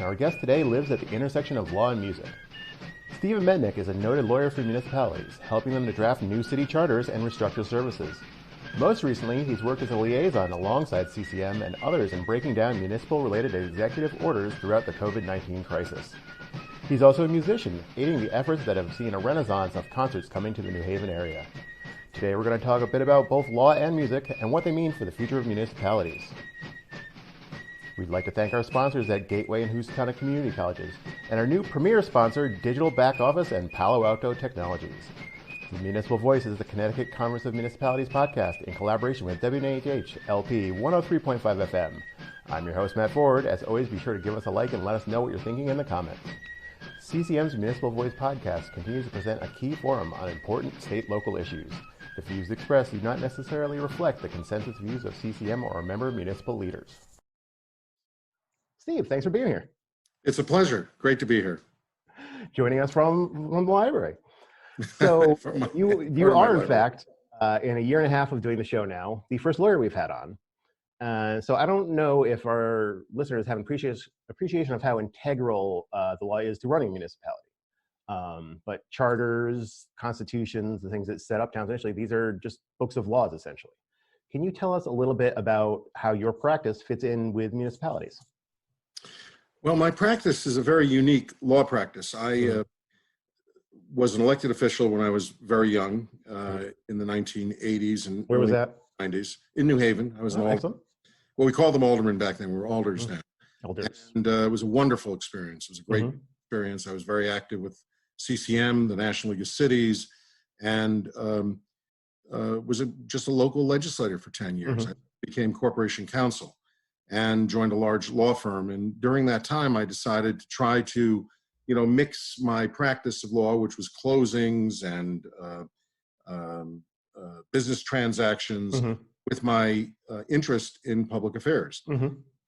and our guest today lives at the intersection of law and music. Stephen Mednick is a noted lawyer for municipalities, helping them to draft new city charters and restructure services. Most recently, he's worked as a liaison alongside CCM and others in breaking down municipal-related executive orders throughout the COVID-19 crisis. He's also a musician, aiding the efforts that have seen a renaissance of concerts coming to the New Haven area. Today we're going to talk a bit about both law and music and what they mean for the future of municipalities. We'd like to thank our sponsors at Gateway and Housatonic Community Colleges, and our new premier sponsor, Digital Back Office and Palo Alto Technologies. The Municipal Voice is the Connecticut Congress of Municipalities podcast in collaboration with WNHH LP 103.5 FM. I'm your host, Matt Ford. As always, be sure to give us a like and let us know what you're thinking in the comments. CCM's Municipal Voice podcast continues to present a key forum on important state-local issues. The views expressed do not necessarily reflect the consensus views of CCM or our member municipal leaders. Steve, thanks for being here. It's a pleasure. Great to be here. Joining us from the library. So you are, in fact, in a year and a half of doing the show now, the first lawyer we've had on. So I don't know if our listeners have an appreciation of how integral the law is to running a municipality. But charters, constitutions, the things that set up towns, essentially, these are just books of laws, essentially. Can you tell us a little bit about how your practice fits in with municipalities? Well, my practice is a very unique law practice. I was an elected official when I was very young, in the 1980s and where was that? 90s in New Haven. I was an alderman. Well, we called them aldermen back then. We were alders now. Alders. And it was a wonderful experience. It was a great experience. I was very active with CCM, the National League of Cities, and was just a local legislator for 10 years. I became corporation counsel and joined a large law firm. And during that time, I decided to try to, mix my practice of law, which was closings and business transactions, with my interest in public affairs.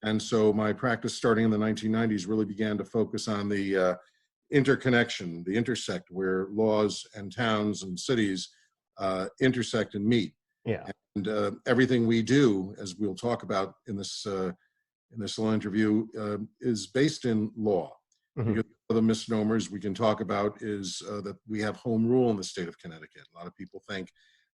And so my practice starting in the 1990s really began to focus on the interconnection, the intersect where laws and towns and cities intersect and meet. Yeah. And everything we do, as we'll talk about in this little interview, is based in law. Because the misnomers we can talk about is that we have home rule in the state of Connecticut. A lot of people think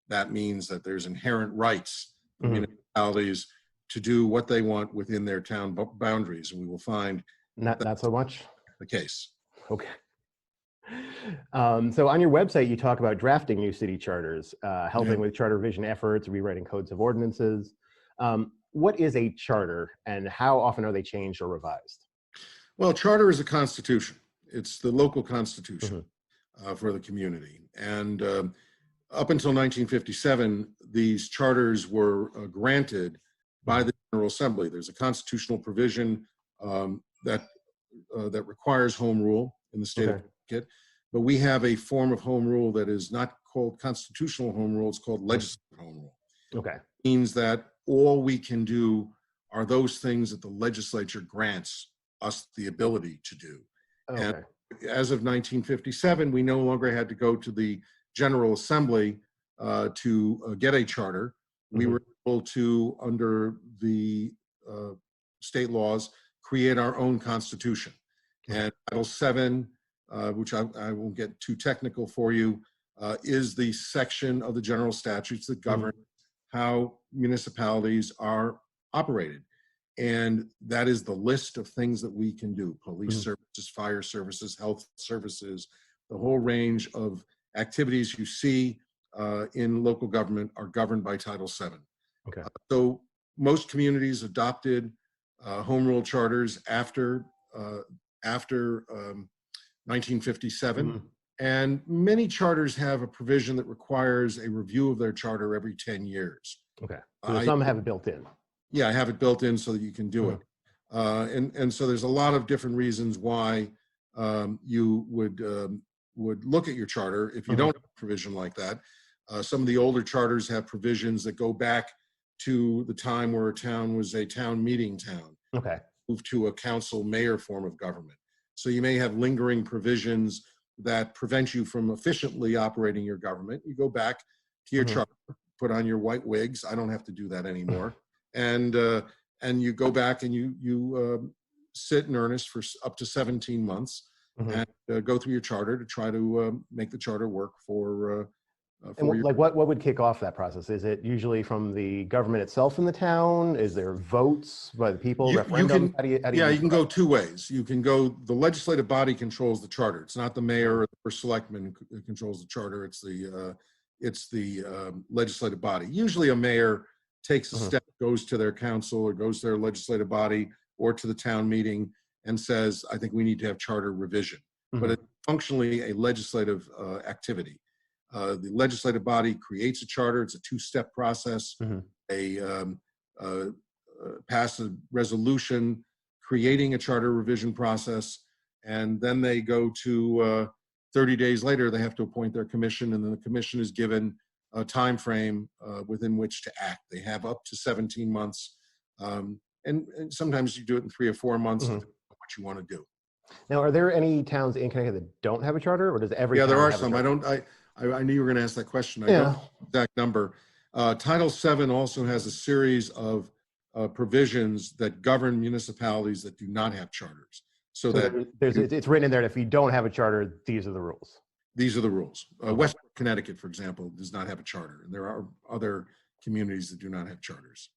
that means that there's inherent rights for municipalities to do what they want within their town boundaries, and we will find not so much the case. Okay. So on your website, you talk about drafting new city charters, helping with charter revision efforts, rewriting codes of ordinances. What is a charter, and how often are they changed or revised? Well, charter is a constitution. It's the local constitution for the community. And up until 1957, these charters were granted by the General Assembly. There's a constitutional provision that requires home rule in the state of Connecticut, but we have a form of home rule that is not called constitutional home rule, it's called legislative home rule. Okay. It means that all we can do are those things that the legislature grants us the ability to do. Okay. And as of 1957, we no longer had to go to the General Assembly to get a charter. We were able to, under the state laws, create our own constitution. And Title VII, which I won't get too technical for you, is the section of the general statutes that govern how municipalities are operated. And that is the list of things that we can do: police services, fire services, health services. The whole range of activities you see in local government are governed by Title VII. Okay. So most communities adopted home rule charters after 1957, and many charters have a provision that requires a review of their charter every 10 years. Okay. So some have it built in. Yeah, I have it built in so that you can do it. And so there's a lot of different reasons why you would look at your charter if you don't have a provision like that. Some of the older charters have provisions that go back to the time where a town was a town meeting town. Okay. Moved to a council mayor form of government. So you may have lingering provisions that prevent you from efficiently operating your government. You go back to your charter, put on your white wigs. I don't have to do that anymore. And you go back and you sit in earnest for up to 17 months and go through your charter to try to make the charter work for And your. like, what would kick off that process? Is it usually from the government itself in the town? Is there votes by the people, You referendums? can, yeah, you can go two ways. You can go, the legislative body controls the charter. It's not the mayor or the first selectman who controls the charter. It's the legislative body. Usually a mayor takes a step, goes to their council or goes to their legislative body or to the town meeting and says, I think we need to have charter revision. But it's functionally a legislative activity. The legislative body creates a charter. It's a two-step process. They pass a resolution creating a charter revision process, and then they go to 30 days later, they have to appoint their commission, and then the commission is given a time frame within which to act. They have up to 17 months, and sometimes you do it in 3 or 4 months, depending on what you want to do. Now, are there any towns in Connecticut that don't have a charter, or does every Yeah, town there are have some. a charter? I knew you were going to ask that question. I don't know the exact number. Title VII also has a series of provisions that govern municipalities that do not have charters. So that it's written in there that if you don't have a charter, these are the rules. These are the rules. Westport, Connecticut, for example, does not have a charter. And there are other communities that do not have charters.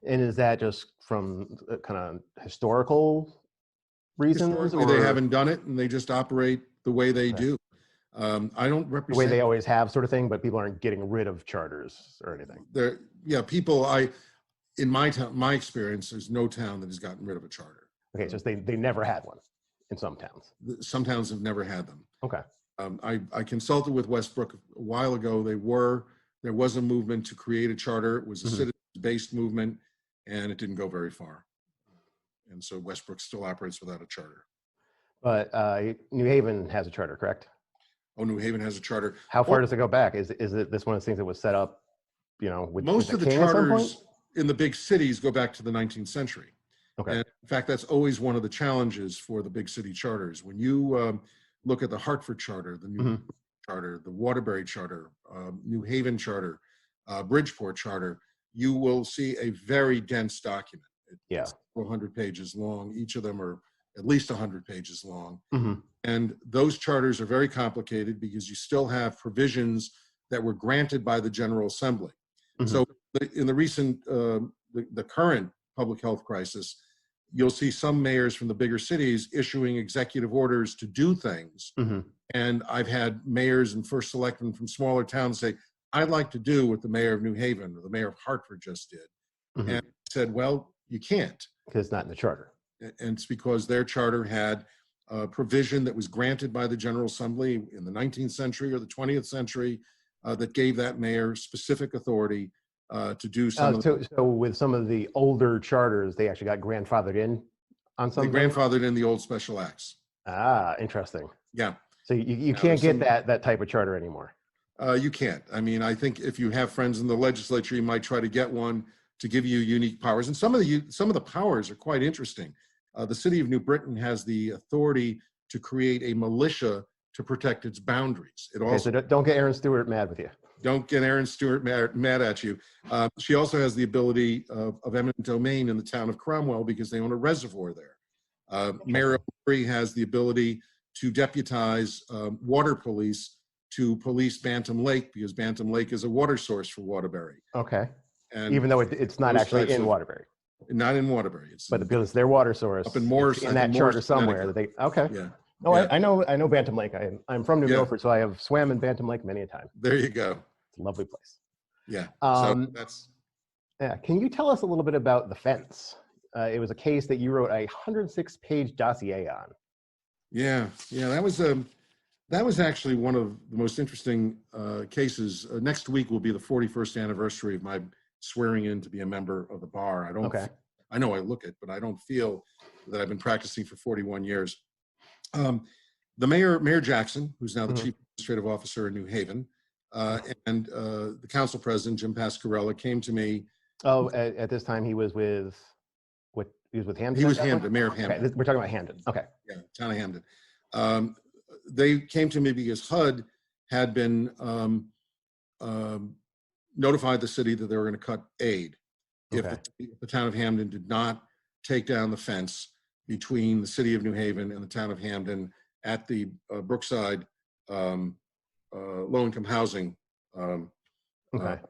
And is that just from kind of historical reasons? Historically, they haven't done it, and they just operate the way they do. I don't represent the way they always have, sort of thing, but people aren't getting rid of charters or anything. People. In my experience, there's no town that has gotten rid of a charter. Okay, so they never had one in some towns. Some towns have never had them. Okay. I consulted with Westbrook a while ago. There was a movement to create a charter. It was a citizen-based movement, and it didn't go very far. And so Westbrook still operates without a charter. But New Haven has a charter, correct? Oh, New Haven has a charter. How far does it go back? Is it this one of the things that was set up, with most of the charters in the big cities go back to the 19th century. Okay. And in fact, that's always one of the challenges for the big city charters. When you look at the Hartford Charter, the New Charter, the Waterbury Charter, New Haven Charter, Bridgeport Charter, you will see a very dense document. It's 400 pages long. Each of them are at least 100 pages long. And those charters are very complicated because you still have provisions that were granted by the General Assembly. So in the recent, the current public health crisis, you'll see some mayors from the bigger cities issuing executive orders to do things. And I've had mayors and first selectmen from smaller towns say, I'd like to do what the mayor of New Haven or the mayor of Hartford just did. And I said, well, you can't. Because it's not in the charter. And it's because their charter had a provision that was granted by the General Assembly in the 19th century or the 20th century that gave that mayor specific authority to do some. So with some of the older charters, they actually got grandfathered in on something? They grandfathered in the old special acts. Ah, interesting. Yeah. So you can't get that type of charter anymore. You can't. I mean, I think if you have friends in the legislature, you might try to get one to give you unique powers. And some of the powers are quite interesting. The city of New Britain has the authority to create a militia to protect its boundaries. So don't get Aaron Stewart mad with you. Don't get Aaron Stewart mad at you. She also has the ability of eminent domain in the town of Cromwell because they own a reservoir there. Mayor O'Leary has the ability to deputize water police to police Bantam Lake because Bantam Lake is a water source for Waterbury. Okay. And even though it's not actually in Waterbury. Not in Waterbury. But it's their water source. Up in Morris. In that charter somewhere. Okay. Yeah. Oh, yeah. I know Bantam Lake. I'm from New Milford, so I have swam in Bantam Lake many a time. There you go. It's a lovely place. Yeah. So that's. Yeah. Can you tell us a little bit about the fence? It was a case that you wrote a 106-page dossier on. Yeah. That was actually one of the most interesting cases. Next week will be the 41st anniversary of my swearing in to be a member of the bar. I know I look it, but I don't feel that I've been practicing for 41 years. The Mayor Jackson, who's now the Chief Administrative Officer in New Haven, and the Council President, Jim Pasquarella, came to me. Oh, at this time he was with Hamden? He was Hamden, Mayor of Hamden. Okay, we're talking about Hamden. Okay. Yeah, town of Hamden. They came to me because HUD had been notified the city that they were going to cut aid if the town of Hamden did not take down the fence between the city of New Haven and the town of Hamden at the Brookside low-income housing. Okay.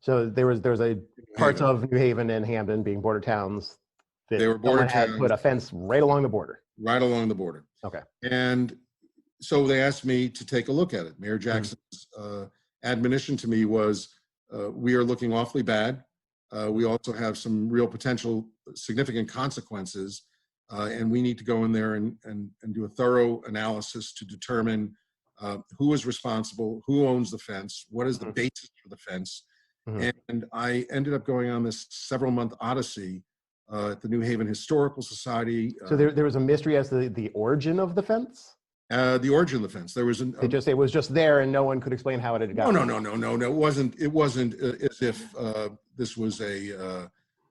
So there was a parts of New Haven and Hamden being border towns that They were border someone had towns put a fence right along the border. right along the border. Okay. And so they asked me to take a look at it. Mayor Jackson's admonition to me was, we are looking awfully bad. We also have some real potential significant consequences. And we need to go in there and do a thorough analysis to determine who is responsible, who owns the fence, what is the basis for the fence. And I ended up going on this several-month odyssey at the New Haven Historical Society. So there was a mystery as to the origin of the fence? The origin of the fence. There was It was just there and no one could explain how it had gotten. No. It wasn't as if this was a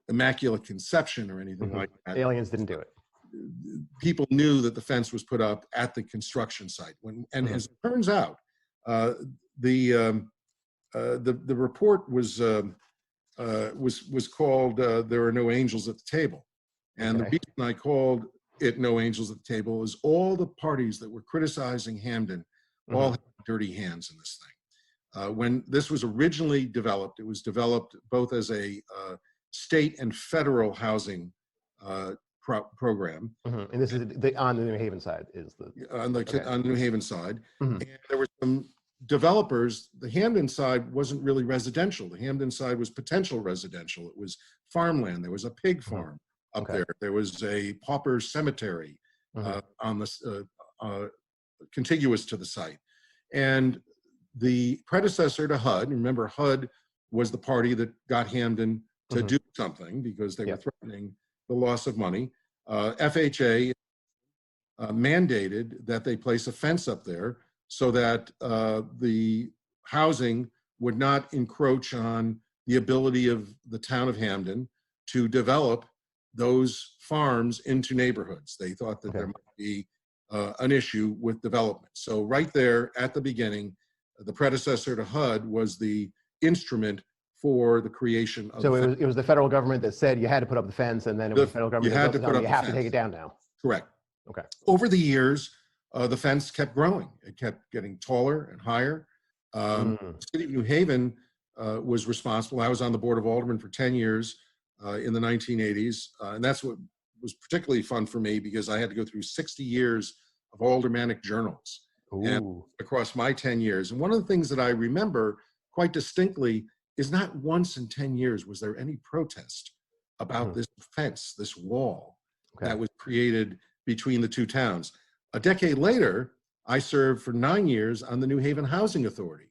immaculate conception or anything like that. Aliens didn't do it. People knew that the fence was put up at the construction site. As it turns out, the report was called "There Are No Angels at the Table," and the reason I called it "No Angels at the Table" is all the parties that were criticizing Hamden all had dirty hands in this thing. When this was originally developed, it was developed both as a state and federal housing program. And this is on the New Haven side is the on the New Haven side. And there were some developers. The Hamden side wasn't really residential. The Hamden side was potential residential. It was farmland. There was a pig farm up there. There was a pauper cemetery on the contiguous to the site. And the predecessor to HUD, remember HUD was the party that got Hamden to do something because they were threatening the loss of money. FHA mandated that they place a fence up there so that the housing would not encroach on the ability of the town of Hamden to develop those farms into neighborhoods. They thought that there might be an issue with development. So right there at the beginning, the predecessor to HUD was the instrument for the creation of. So it was the federal government that said you had to put up the fence, and then it was the federal government that you have to take it down now. Correct. Okay. Over the years, the fence kept growing. It kept getting taller and higher. The city of New Haven was responsible. I was on the board of aldermen for 10 years in the 1980s, and that's what was particularly fun for me because I had to go through 60 years of aldermanic journals and across my 10 years. And one of the things that I remember quite distinctly is not once in 10 years was there any protest about this fence, this wall that was created between the two towns. A decade later, I served for 9 years on the New Haven Housing Authority.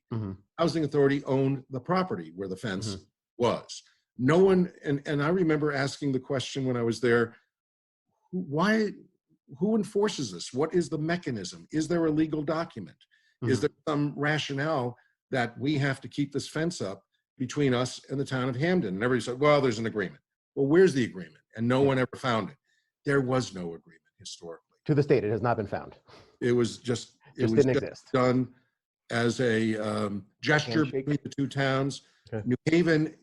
Housing Authority owned the property where the fence was. No one, and I remember asking the question when I was there, who enforces this? What is the mechanism? Is there a legal document? Is there some rationale that we have to keep this fence up between us and the town of Hamden? And everybody said, well, there's an agreement. Well, where's the agreement? And no one ever found it. There was no agreement historically. To this date, it has not been found. It was just didn't exist. Done as a gesture between the two towns. New Haven,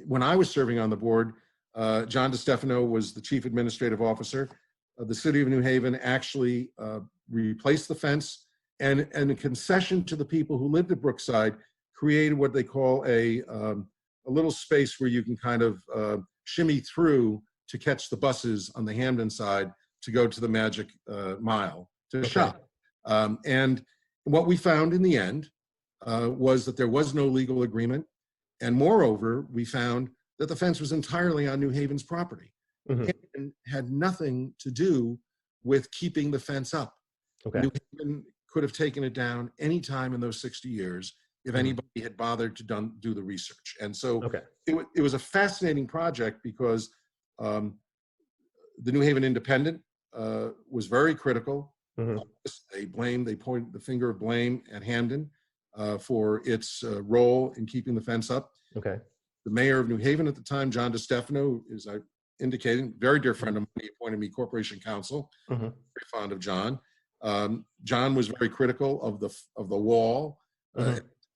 when I was serving on the board, John DeStefano was the chief administrative officer. The city of New Haven actually replaced the fence, and a concession to the people who lived at Brookside created what they call a little space where you can kind of shimmy through to catch the buses on the Hamden side to go to the Magic Mile to shop. And what we found in the end was that there was no legal agreement. And moreover, we found that the fence was entirely on New Haven's property. And had nothing to do with keeping the fence up. New Haven could have taken it down any time in those 60 years if anybody had bothered to do the research. And so it was a fascinating project because the New Haven Independent was very critical. They pointed the finger of blame at Hamden for its role in keeping the fence up. The mayor of New Haven at the time, John DeStefano, is I indicated, very dear friend of mine, he appointed me corporation counsel. Very fond of John. John was very critical of the wall.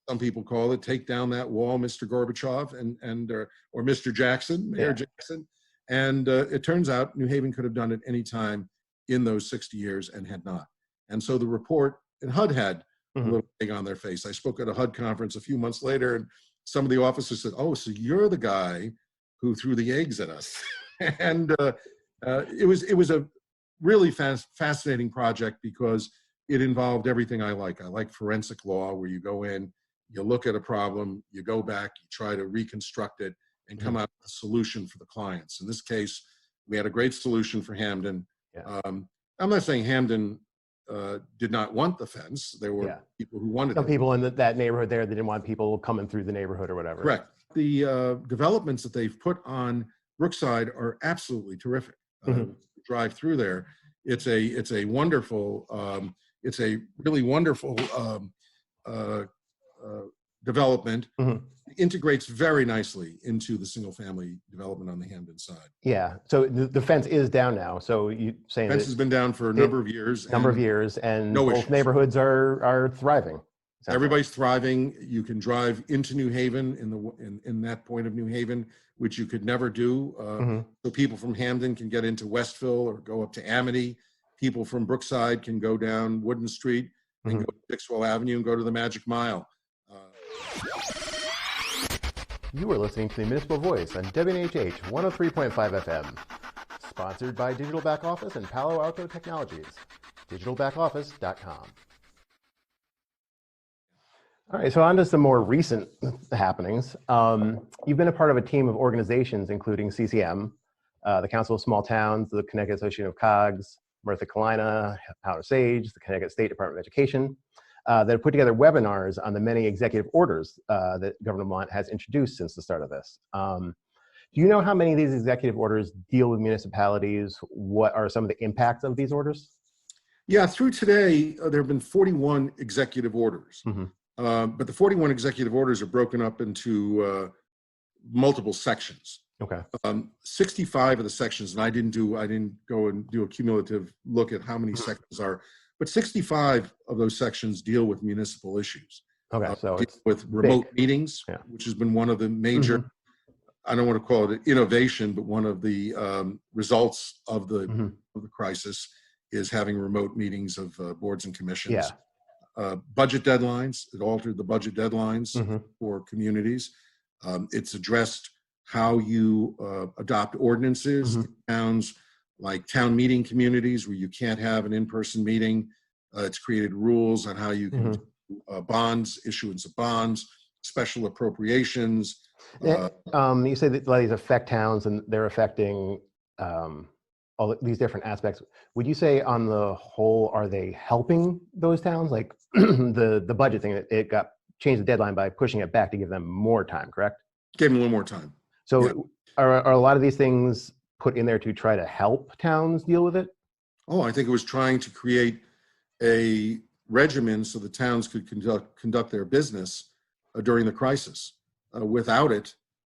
Some people call it "Take down that wall, Mr. Gorbachev," or Mr. Jackson, Mayor Jackson. And it turns out New Haven could have done it any time in those 60 years and had not. And so the report, and HUD had a Mhm. little egg on their face. I spoke at a HUD conference a few months later, and some of the officers said, "Oh, so you're the guy who threw the eggs at us." And it was a really fascinating project because it involved everything I like. I like forensic law, where you go in, you look at a problem, you go back, you try to reconstruct it, and come out with a solution for the clients. In this case, we had a great solution for Hamden. Yeah. I'm not saying Hamden did not want the fence. There were Yeah. people who wanted Some it. people in that neighborhood there, they didn't want people coming through the neighborhood or whatever. Correct. The developments that they've put on Brookside are absolutely terrific. Drive through there. It's a wonderful, it's a really wonderful development. Integrates very nicely into the single family development on the Hamden side. Yeah. So the fence is down now. So you saying Fence has been down for a number of years. And no both issues. Neighborhoods are thriving. Everybody's thriving. You can drive into New Haven in that point of New Haven, which you could never do. So people from Hamden can get into Westville or go up to Amity. People from Brookside can go down Wooden Street and go to Dixwell Avenue and go to the Magic Mile. You are listening to the Municipal Voice on WNHH 103.5 FM. Sponsored by Digital Back Office and Palo Alto Technologies. digitalbackoffice.com. All right, so on to some more recent happenings. You've been a part of a team of organizations, including CCM, the Council of Small Towns, the Connecticut Association of COGS, Martha Kalina, Howard Sage, the Connecticut State Department of Education, that have put together webinars on the many executive orders that Governor Mont has introduced since the start of this. Do you know how many of these executive orders deal with municipalities? What are some of the impacts of these orders? Yeah, through today, there have been 41 executive orders. But the 41 executive orders are broken up into multiple sections. Okay. 65 of the sections, and I didn't go and do a cumulative look at how many sections are, but 65 of those sections deal with municipal issues. Okay, so it's with remote meetings, which has been one of the major, I don't want to call it innovation, but one of the results of the crisis is having remote meetings of boards and commissions. Yeah. Budget deadlines, it altered the budget deadlines for communities. It's addressed how you adopt ordinances in towns like town meeting communities where you can't have an in-person meeting. It's created rules on how you can do bonds, issuance of bonds, special appropriations. You say that a lot of these affect towns and they're affecting all these different aspects. Would you say on the whole, are they helping those towns? Like the budget thing, it got changed the deadline by pushing it back to give them more time, correct? Gave them a little more time. So are a lot of these things put in there to try to help towns deal with it? Oh, I think it was trying to create a regimen so the towns could conduct their business during the crisis. Without it,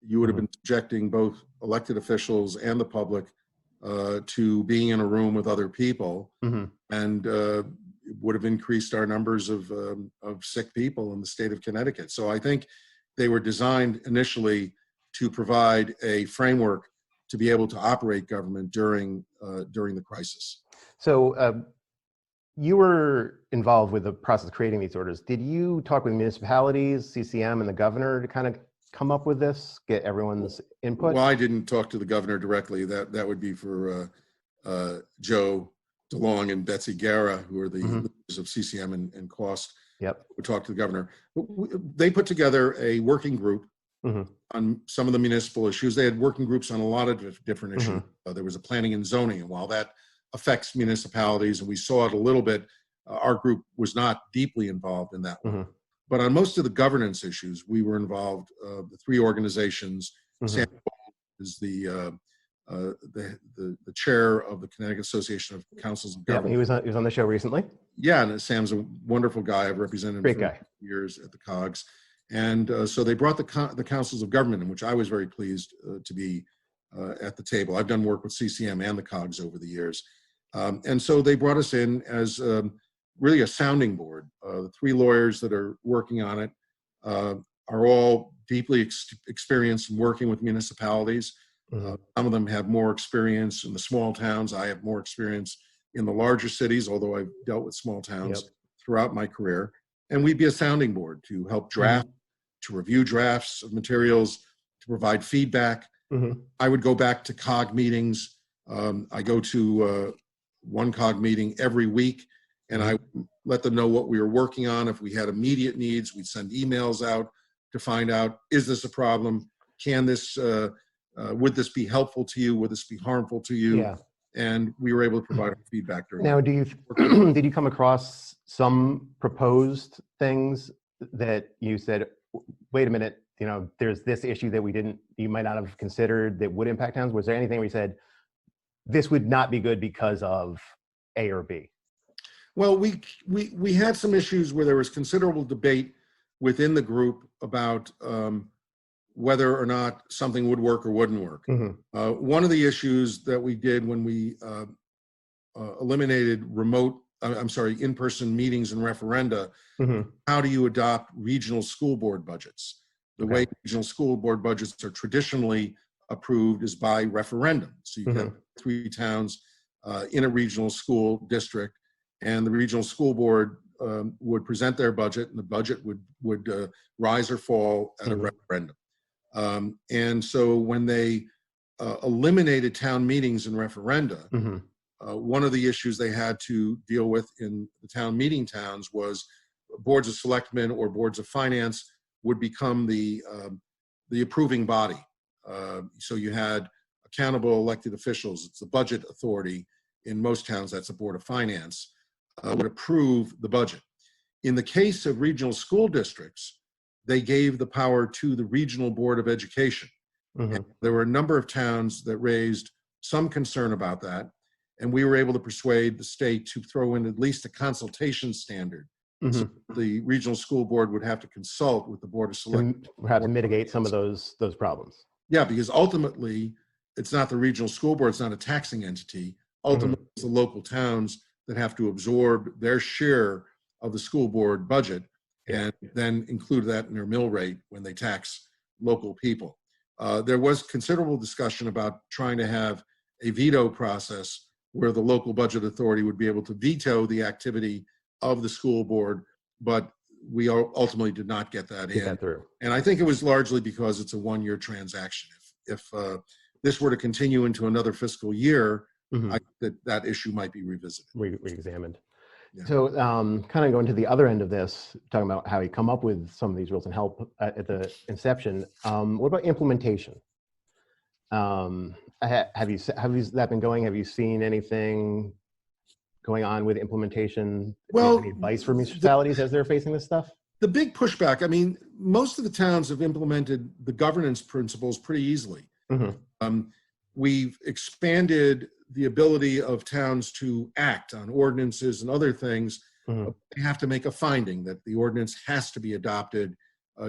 you would have been subjecting both elected officials and the public to being in a room with other people, and it would have increased our numbers of sick people in the state of Connecticut. So I think they were designed initially to provide a framework to be able to operate government during the crisis. So you were involved with the process of creating these orders. Did you talk with municipalities, CCM, and the governor to kind of come up with this, get everyone's input? Well, I didn't talk to the governor directly. That would be for Joe DeLong and Betsy Guerra, who are the leaders of CCM and Cost. Yep. Would talk to the governor. They put together a working group on some of the municipal issues. They had working groups on a lot of different issues. There was a planning and zoning, and while that affects municipalities, and we saw it a little bit, our group was not deeply involved in that one. But on most of the governance issues, we were involved. The three organizations, Sam is the chair of the Connecticut Association of Councils of Government. Yeah, he was on the show recently. Yeah, and Sam's a wonderful guy. I've represented him for years at the COGS. And so they brought the councils of government, in which I was very pleased to be at the table. I've done work with CCM and the COGS over the years. And so they brought us in as really a sounding board. The three lawyers that are working on it are all deeply experienced in working with municipalities. Some of them have more experience in the small towns. I have more experience in the larger cities, although I've dealt with small towns Yep. throughout my career. And we'd be a sounding board to help draft, to review drafts of materials, to provide feedback. I would go back to COG meetings. I go to one COG meeting every week, and I let them know what we were working on. If we had immediate needs, we'd send emails out to find out, is this a problem? Can this, would this be helpful to you? Would this be harmful to you? Yeah. And we were able to provide our feedback during Now, that. do you did you come across some proposed things that you said, wait a minute, you know, there's this issue that you might not have considered that would impact towns? Was there anything where you said, this would not be good because of A or B? Well, we had some issues where there was considerable debate within the group about whether or not something would work or wouldn't work. One of the issues that we did when we eliminated in-person meetings and referenda, how do you adopt regional school board budgets? The way regional school board budgets are traditionally approved is by referendum. So you have 3 towns in a regional school district, and the regional school board would present their budget, and the budget would rise or fall at a referendum. And so when they eliminated town meetings and referenda, one of the issues they had to deal with in the town meeting towns was boards of selectmen or boards of finance would become the approving body. So you had accountable elected officials. It's the budget authority. In most towns, that's a board of finance, would approve the budget. In the case of regional school districts, they gave the power to the regional board of education. And there were a number of towns that raised some concern about that. And we were able to persuade the state to throw in at least a consultation standard. So the regional school board would have to consult with the board of selectmen. Perhaps mitigate some of those problems. Yeah, because ultimately, it's not the regional school board, it's not a taxing entity. Ultimately, it's the local towns that have to absorb their share of the school board budget and then include that in their mill rate when they tax local people. There was considerable discussion about trying to have a veto process where the local budget authority would be able to veto the activity of the school board, but we ultimately did not get that in. And I think it was largely because it's a one-year transaction. If this were to continue into another fiscal year, I think that issue might be revisited. Re-examined. Yeah. So kind of going to the other end of this, talking about how you come up with some of these rules and help at the inception, what about implementation? Have you that been going? Have you seen anything going on with implementation? Well, any advice for municipalities as they're facing this stuff? The big pushback, I mean, most of the towns have implemented the governance principles pretty easily. We've expanded the ability of towns to act on ordinances and other things. They have to make a finding that the ordinance has to be adopted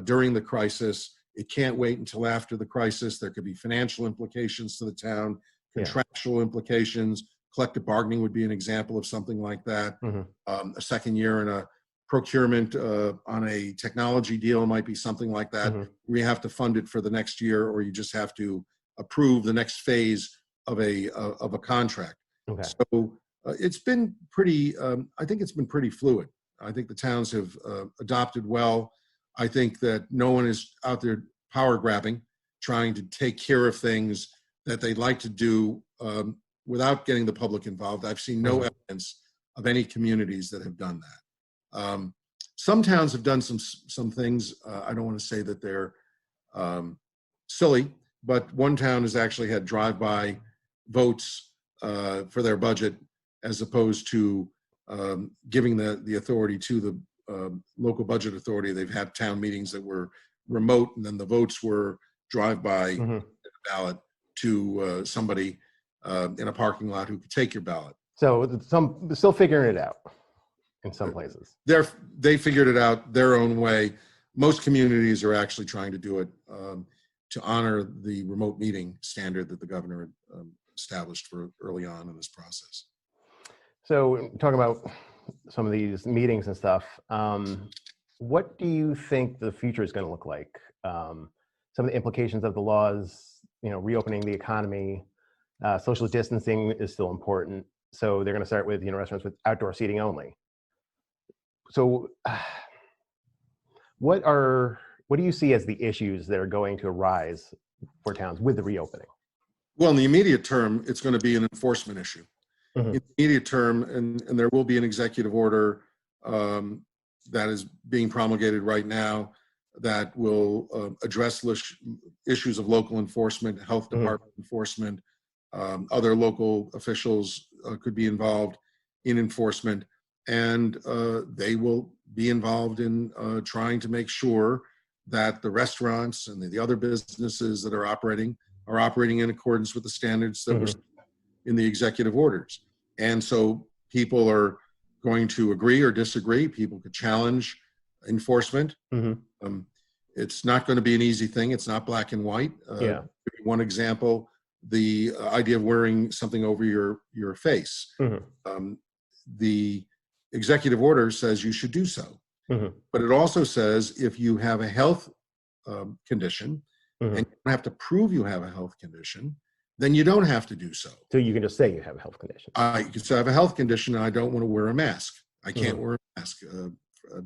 during the crisis. It can't wait until after the crisis. There could be financial implications to the town, contractual implications. Collective bargaining would be an example of something like that. A second year in a procurement on a technology deal might be something like that. We have to fund it for the next year, or you just have to approve the next phase of a contract. So it's been pretty, I think it's been pretty fluid. I think the towns have adopted well. I think that no one is out there power grabbing, trying to take care of things that they'd like to do without getting the public involved. I've seen no evidence of any communities that have done that. Some towns have done some things. I don't want to say that they're silly, but one town has actually had drive-by votes for their budget, as opposed to giving the authority to the local budget authority. They've had town meetings that were remote, and then the votes were drive-by ballot to somebody in a parking lot who could take your ballot. So some still figuring it out in some places. They figured it out their own way. Most communities are actually trying to do it to honor the remote meeting standard that the governor established for early on in this process. So talking about some of these meetings and stuff, what do you think the future is going to look like? Some of the implications of the laws, reopening the economy, social distancing is still important. So they're going to start with, restaurants with outdoor seating only. So what do you see as the issues that are going to arise for towns with the reopening? Well, in the immediate term, it's going to be an enforcement issue. Mm-hmm. In the immediate term, and there will be an executive order that is being promulgated right now that will address issues of local enforcement, health department enforcement. Other local officials could be involved in enforcement, and they will be involved in trying to make sure that the restaurants and the other businesses that are operating in accordance with the standards that were in the executive orders. And so people are going to agree or disagree. People could challenge enforcement. It's not going to be an easy thing. It's not black and white. One example, the idea of wearing something over your face. The executive order says you should do so. But it also says if you have a health condition and you don't have to prove you have a health condition, then you don't have to do so. So you can just say you have a health condition. I can say I have a health condition and I don't want to wear a mask. I can't wear a mask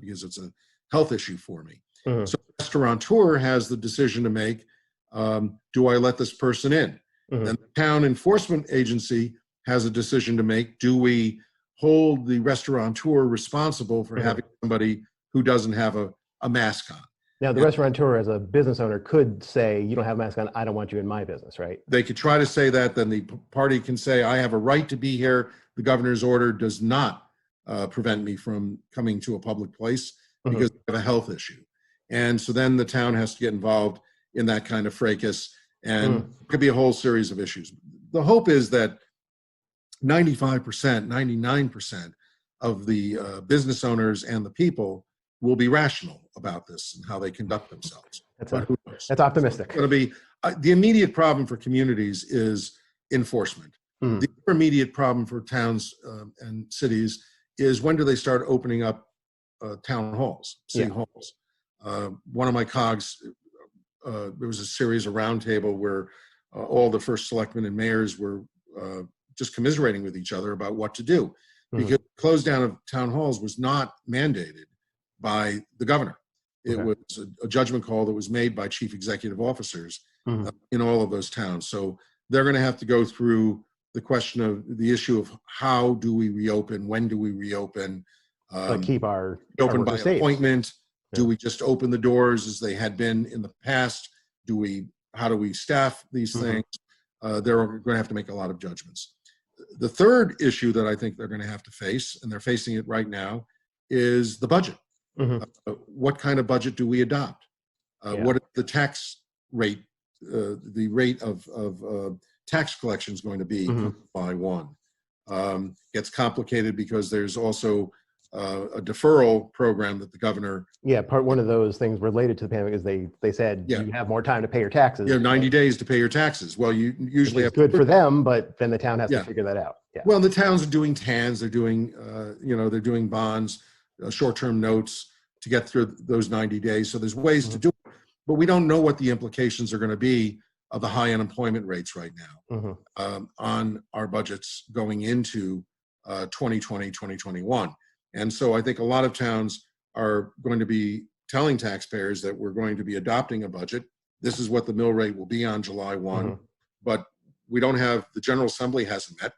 because it's a health issue for me. So the restaurateur has the decision to make, do I let this person in? Then the town enforcement agency has a decision to make. Do we hold the restaurateur responsible for having somebody who doesn't have a mask on? Now, the restaurateur as a business owner could say, you don't have a mask on, I don't want you in my business, right? They could try to say that, then the party can say, I have a right to be here. The governor's order does not prevent me from coming to a public place because I have a health issue. And so then the town has to get involved in that kind of fracas, and it could be a whole series of issues. The hope is that 95%, 99% of the business owners and the people will be rational about this and how they conduct themselves. That's optimistic. It's going to be the immediate problem for communities is enforcement. The immediate problem for towns and cities is when do they start opening up town halls, city halls. One of my cogs, there was a series of roundtable where all the first selectmen and mayors were just commiserating with each other about what to do, because close down of town halls was not mandated by the governor. It was a judgment call that was made by chief executive officers in all of those towns. So they're going to have to go through the question of the issue of how do we reopen, when do we reopen, keep our open by safe. appointment. Do we just open the doors as they had been in the past? How do we staff these things? They're going to have to make a lot of judgments. The third issue that I think they're going to have to face, and they're facing it right now, is the budget. What kind of budget do we adopt? What is the tax rate, the rate of tax collection is going to be by one? Gets complicated because there's also a deferral program that the governor. One of those things related to the pandemic is they said you have more time to pay your taxes. You have 90 days to pay your taxes. Well, you usually have good for them, but then the town has to figure that out. Well, the towns are doing TANs, they're doing they're doing bonds, short-term notes to get through those 90 days. So there's ways to do it, but we don't know what the implications are going to be of the high unemployment rates right now on our budgets going into 2020, 2021. And so I think a lot of towns are going to be telling taxpayers that we're going to be adopting a budget. This is what the mill rate will be on July 1, but we don't have, the General Assembly hasn't met,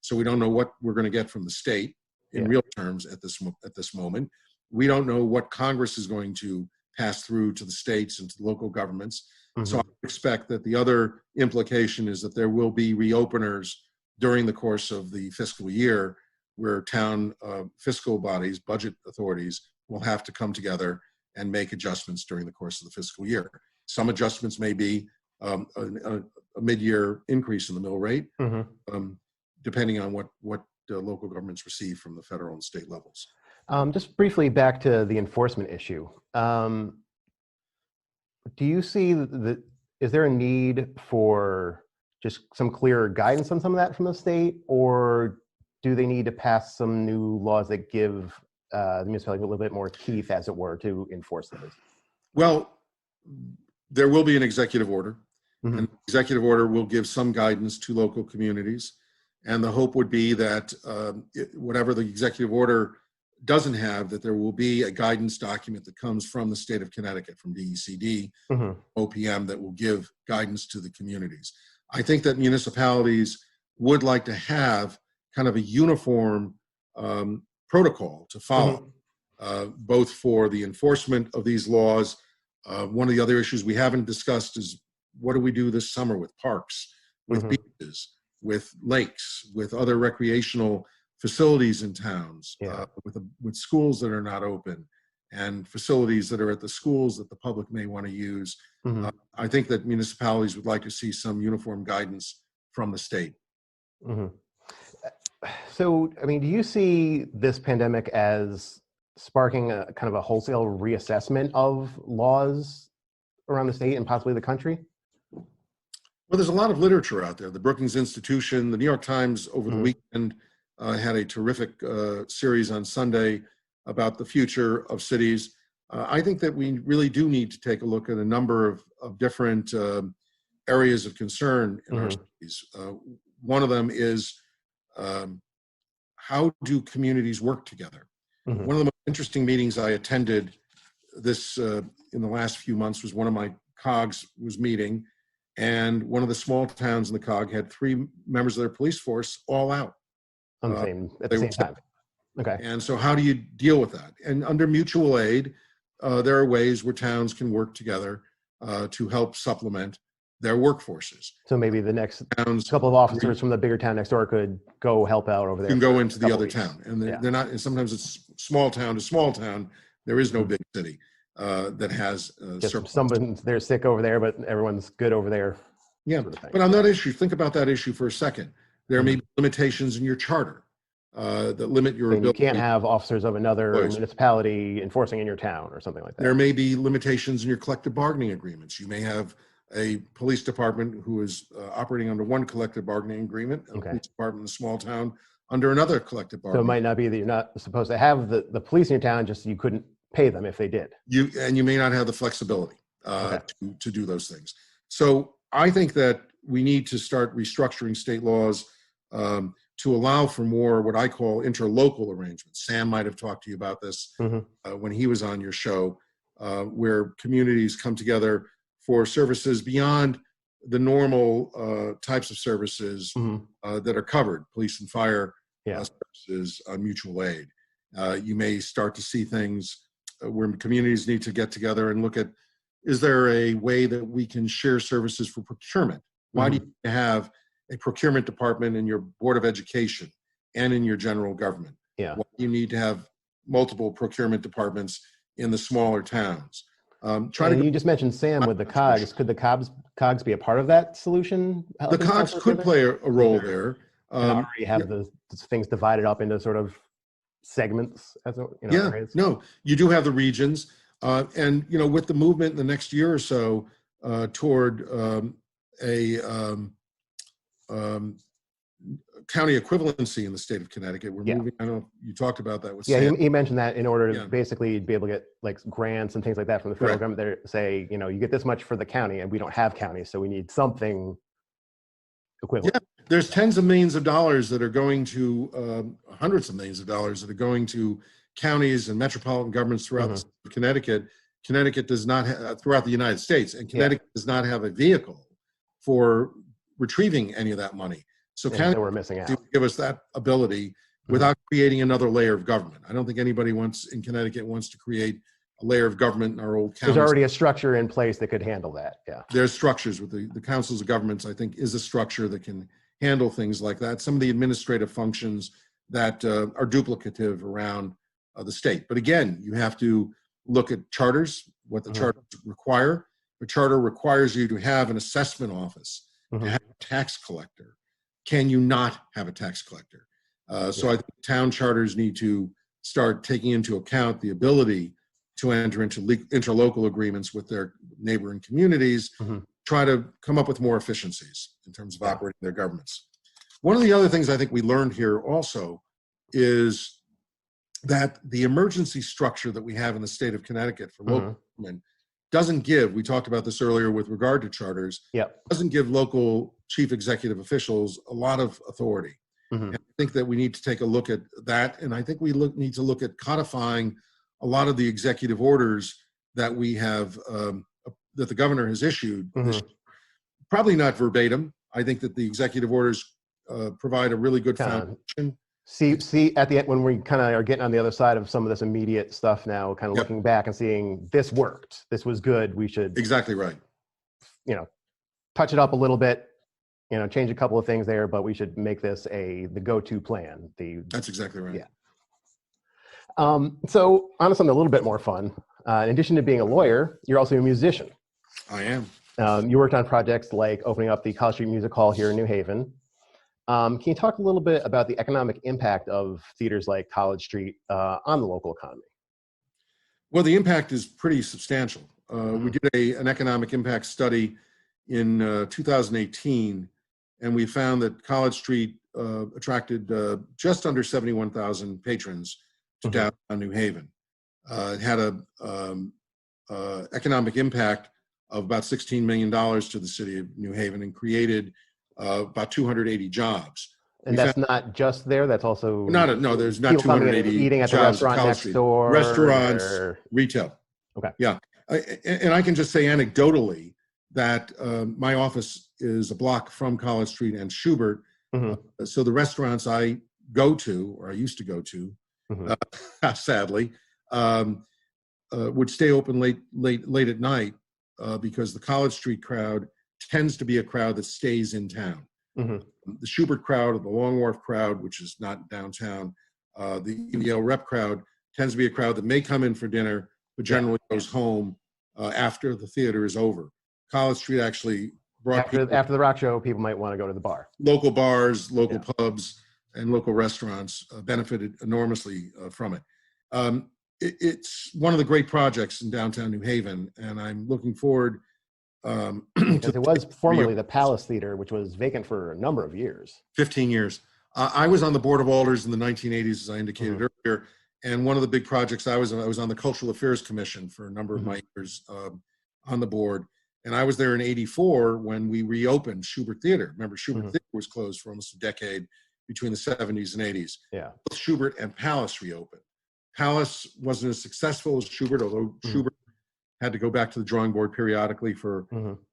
so we don't know what we're going to get from the state in real terms at this moment. We don't know what Congress is going to pass through to the states and to the local governments. So I expect that the other implication is that there will be reopeners during the course of the fiscal year where town fiscal bodies, budget authorities, will have to come together and make adjustments during the course of the fiscal year. Some adjustments may be a mid-year increase in the mill rate, depending on what local governments receive from the federal and state levels. Just briefly back to the enforcement issue. Do you see is there a need for just some clearer guidance on some of that from the state, or do they need to pass some new laws that give the municipality a little bit more teeth, as it were, to enforce those? Well, there will be an executive order, and the executive order will give some guidance to local communities. And the hope would be that whatever the executive order doesn't have, that there will be a guidance document that comes from the state of Connecticut, from DECD, OPM, that will give guidance to the communities. I think that municipalities would like to have kind of a uniform protocol to follow, both for the enforcement of these laws. One of the other issues we haven't discussed is, what do we do this summer with parks, with beaches, with lakes, with other recreational facilities in towns, with schools that are not open, and facilities that are at the schools that the public may want to use. I think that municipalities would like to see some uniform guidance from the state. So, I mean, do you see this pandemic as sparking a kind of a wholesale reassessment of laws around the state and possibly the country? Well, there's a lot of literature out there. The Brookings Institution, the New York Times over the weekend had a terrific series on Sunday about the future of cities. I think that we really do need to take a look at a number of different areas of concern in our cities. One of them is, how do communities work together? One of the most interesting meetings I attended this in the last few months was one of my COGs was meeting, and one of the small towns in the COG had 3 members of their police force all out. At the same time. Okay. And so how do you deal with that? And under mutual aid, there are ways where towns can work together to help supplement their workforces. So maybe the next couple of officers from the bigger town next door could go help out over there. Can go into the other town. And they're not, and sometimes it's small town to small town. There is no big city that has someone, they're sick over there, but everyone's good over there. Yeah, sort of, but on that issue, think about that issue for a second. There may be limitations in your charter that limit your ability. You can't have officers of another municipality enforcing in your town or something like that. There may be limitations in your collective bargaining agreements. You may have a police department who is operating under one collective bargaining agreement, and a police department in a small town under another collective bargaining. So it might not be that you're not supposed to have the police in your town, just you couldn't pay them if they did. You may not have the flexibility to do those things. So I think that we need to start restructuring state laws to allow for more what I call interlocal arrangements. Sam might have talked to you about this when he was on your show, where communities come together for services beyond the normal types of services that are covered, police and fire services on mutual aid. You may start to see things where communities need to get together and look at, is there a way that we can share services for procurement? Why do you have a procurement department in your Board of Education and in your general government? Why do you need to have multiple procurement departments in the smaller towns? You just mentioned Sam with the COGs. Could the COGs be a part of that solution? The COGs could play a role there. Already have the things divided up into sort of segments, as areas. No, you do have the regions, and with the movement in the next year or so toward county equivalency in the state of Connecticut. We're moving. I don't know if you talked about that with Sam. He mentioned that in order to basically be able to get like grants and things like that from the federal government. They say, you get this much for the county, and we don't have counties, so we need something equivalent. Yeah, there's tens of millions of dollars that are going to hundreds of millions of dollars that are going to counties and metropolitan governments throughout the state of Connecticut. Connecticut does not have, throughout the United States, and Connecticut does not have a vehicle for retrieving any of that money. So counties we're missing out. Give us that ability without creating another layer of government. I don't think anybody in Connecticut wants to create a layer of government in our old counties. There's already a structure in place that could handle that. Yeah. There's structures with the councils of governments, I think, is a structure that can handle things like that. Some of the administrative functions that are duplicative around the state. But again, you have to look at charters, what the charters require. The charter requires you to have an assessment office, to have a tax collector. Can you not have a tax collector? So I think town charters need to start taking into account the ability to enter into interlocal agreements with their neighboring communities, try to come up with more efficiencies in terms of operating their governments. One of the other things I think we learned here also is that the emergency structure that we have in the state of Connecticut for local government doesn't give, we talked about this earlier with regard to charters, doesn't give local chief executive officials a lot of authority. Mhm. And I think that we need to take a look at that. And I think we need to look at codifying a lot of the executive orders that we have, that the governor has issued. Mhm. Probably not verbatim. I think that the executive orders provide a really good Kinda foundation. see at the end when we kind of are getting on the other side of some of this immediate stuff now, kind of Yep. looking back and seeing this worked, this was good. We should, Exactly right. touch it up a little bit, change a couple of things there, but we should make this the go-to plan. That's exactly right. Yeah. So on to something a little bit more fun. In addition to being a lawyer, you're also a musician. I am. You worked on projects like opening up the College Street Music Hall here in New Haven. Can you talk a little bit about the economic impact of theaters like College Street on the local economy? Well, the impact is pretty substantial. We did an economic impact study in 2018, and we found that College Street attracted just under 71,000 patrons to downtown New Haven. It had a economic impact of about $16 million to the city of New Haven and created about 280 jobs. And that's not just there, that's also there's not people coming in 280 and eating at the jobs restaurant College next Street. door. Restaurants, retail. Okay. Yeah. And I can just say anecdotally that my office is a block from College Street and Schubert. So the restaurants I go to, or I used to go to, sadly, would stay open late at night because the College Street crowd tends to be a crowd that stays in town. The Schubert crowd, or the Long Wharf crowd, which is not downtown, the Yale Rep crowd tends to be a crowd that may come in for dinner, but generally goes home after the theater is over. College Street actually brought after the rock show, people might want to go to the bar. Local bars, local pubs, and local restaurants benefited enormously from it. It's one of the great projects in downtown New Haven, and I'm looking forward because it was formerly the Palace Theater, which was vacant for a number of years. 15 years. I was on the Board of Alders in the 1980s, as I indicated earlier, and one of the big projects I was on the Cultural Affairs Commission for a number of my years on the board. And I was there in 84 when we reopened Schubert Theater. Remember, Schubert Theater was closed for almost a decade between the 70s and 80s. Yeah. Both Schubert and Palace reopened. Palace wasn't as successful as Schubert, although Schubert had to go back to the drawing board periodically for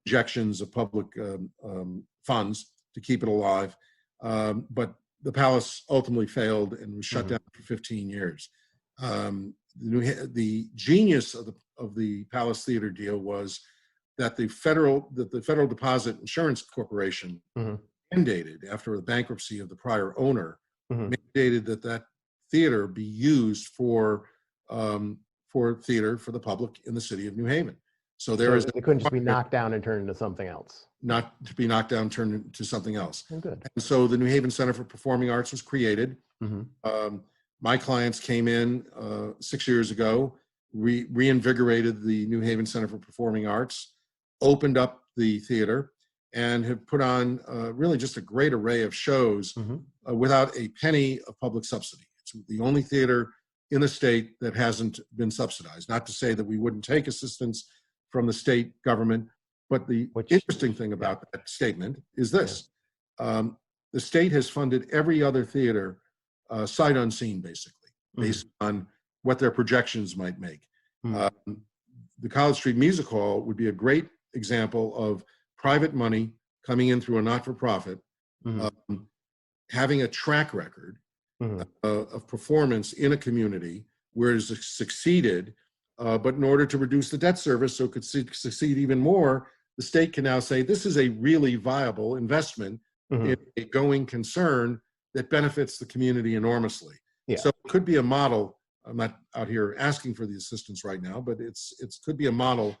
injections of public funds to keep it alive. But the Palace ultimately failed and was shut down for 15 years. The genius of the Palace Theater deal was that the Federal Deposit Insurance Corporation mandated, after the bankruptcy of the prior owner, mandated that theater be used for theater for the public in the city of New Haven. So it couldn't just be knocked down and turned into something else. Not to be knocked down, turned into something else. Oh, good. And so the New Haven Center for Performing Arts was created. My clients came in 6 years ago, reinvigorated the New Haven Center for Performing Arts, opened up the theater, and have put on really just a great array of shows without a penny of public subsidy. It's the only theater in the state that hasn't been subsidized. Not to say that we wouldn't take assistance from the state government, but the interesting thing about that statement is this. The state has funded every other theater sight unseen, basically, based on what their projections might make. The College Street Music Hall would be a great example of private money coming in through a not-for-profit, having a track record of performance in a community where it has succeeded, but in order to reduce the debt service so it could succeed even more, the state can now say this is a really viable investment in a going concern that benefits the community enormously. So it could be a model. I'm not out here asking for the assistance right now, but it could be a model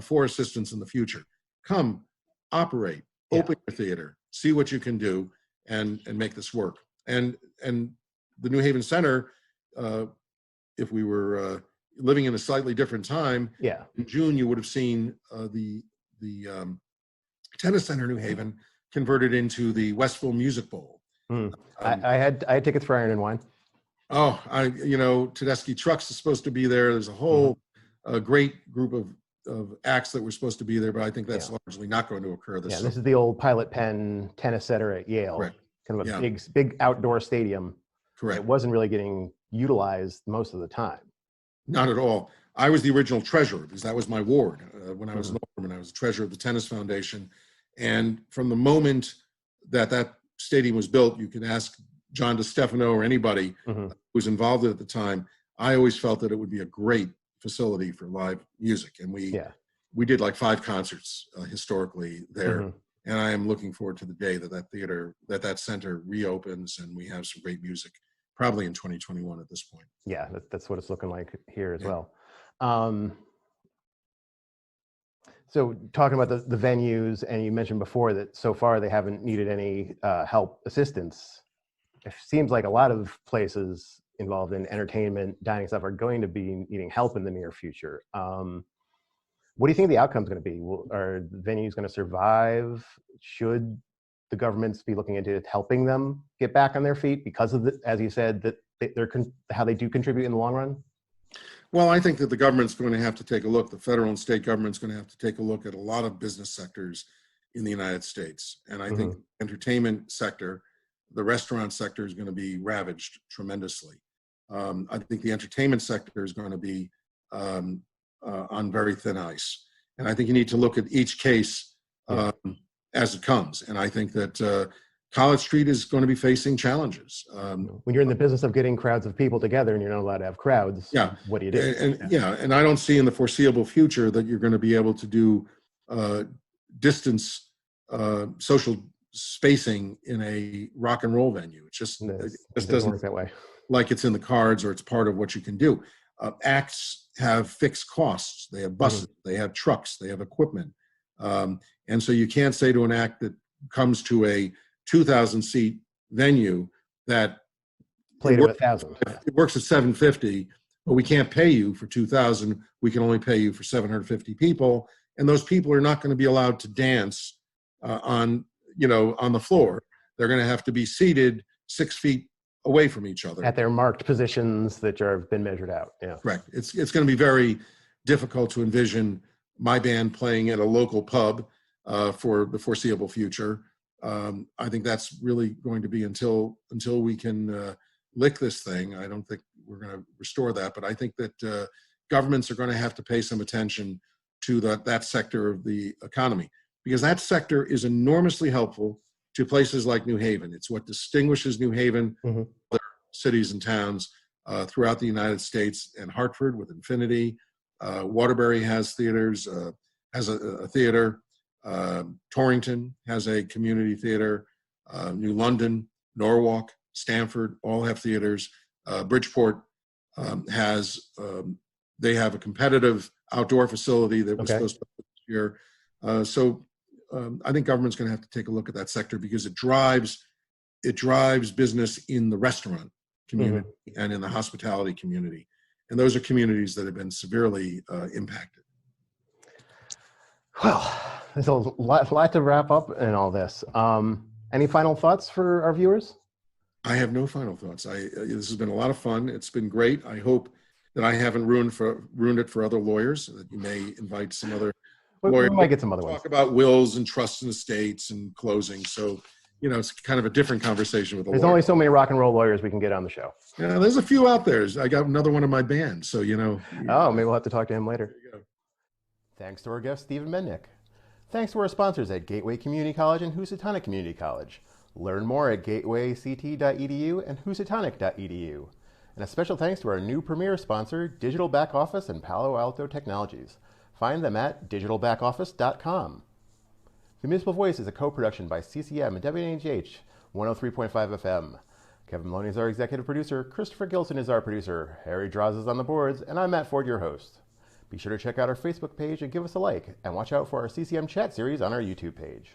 for assistance in the future. Come, operate, open your theater, see what you can do, and make this work. And the New Haven Center, if we were living in a slightly different time, in June you would have seen the Tennis Center New Haven converted into the Westville Music Bowl. I had tickets for Iron and Wine. Oh, Tedeschi Trucks is supposed to be there. There's a whole great group of acts that were supposed to be there, but I think that's largely not going to occur this summer. This is the old Pilot Pen Tennis Center at Yale. Correct. kind of a Yeah, big outdoor stadium. correct. It wasn't really getting utilized most of the time. Not at all. I was the original treasurer because that was my ward when I was Mm-hmm. an alderman. I was treasurer of the tennis foundation, and from the moment that that stadium was built, you can ask John DeStefano or anybody Mm-hmm. who was involved in it at the time. I always felt that it would be a great facility for live music, and Yeah. we did like 5 concerts historically there. Mm-hmm. And I am looking forward to the day that that center reopens and we have some great music, probably in 2021 at this point. Yeah, that's what it's looking like here as Yeah. well. So talking about the venues, and you mentioned before that so far they haven't needed any assistance. It seems like a lot of places involved in entertainment, dining stuff are going to be needing help in the near future. What do you think the outcome is going to be? Are the venues going to survive? Should the governments be looking into helping them get back on their feet because of as you said, that they're how they do contribute in the long run? Well, I think that the government's going to have to take a look. The federal and state government's going to have to take a look at a lot of business sectors in the United States. And I think the entertainment sector, the restaurant sector is going to be ravaged tremendously. I think the entertainment sector is going to be on very thin ice. And I think you need to look at each case as it comes. And I think that College Street is going to be facing challenges. When you're in the business of getting crowds of people together and you're not allowed to have crowds, what do you do? And I don't see in the foreseeable future that you're going to be able to do distance social spacing in a rock and roll venue. It just doesn't work that way. Like it's in the cards or it's part of what you can do. Acts have fixed costs. They have buses, they have trucks, they have equipment. And so you can't say to an act that comes to a 2,000 seat venue that played at 1,000. It works at 750, but we can't pay you for 2,000. We can only pay you for 750 people. And those people are not going to be allowed to dance on the floor. They're going to have to be seated 6 feet away from each other at their marked positions that have been measured out. Yeah, correct. It's going to be very difficult to envision my band playing at a local pub for the foreseeable future. I think that's really going to be until we can lick this thing. I don't think we're going to restore that, but I think that governments are going to have to pay some attention to that sector of the economy, because that sector is enormously helpful to places like New Haven. It's what distinguishes New Haven from other cities and towns throughout the United States, and Hartford with Infinity. Waterbury has theaters, has a theater. Torrington has a community theater. New London, Norwalk, Stamford all have theaters. Bridgeport they have a competitive outdoor facility that was supposed to be this year. I think government's going to have to take a look at that sector, because it drives business in the restaurant community and in the hospitality community. And those are communities that have been severely impacted. Well, there's a lot to wrap up in all this. Any final thoughts for our viewers? I have no final thoughts. This has been a lot of fun. It's been great. I hope that I haven't ruined it for other lawyers, that you may invite some other lawyers. We might get some other ones. Talk about wills and trusts and estates and closing. So, it's kind of a different conversation with a lawyer. There's only so many rock and roll lawyers we can get on the show. Yeah, there's a few out there. I got another one in my band. So, Oh, maybe we'll have to talk to him later. There you go. Thanks to our guest, Stephen Mednick. Thanks to our sponsors at Gateway Community College and Housatonic Community College. Learn more at gatewayct.edu and housatonic.edu. And a special thanks to our new premier sponsor, Digital Back Office and Palo Alto Technologies. Find them at digitalbackoffice.com. The Municipal Voice is a co-production by CCM and WNHH 103.5 FM. Kevin Maloney is our executive producer, Christopher Gilson is our producer, Harry Draws is on the boards, and I'm Matt Ford, your host. Be sure to check out our Facebook page and give us a like, and watch out for our CCM chat series on our YouTube page.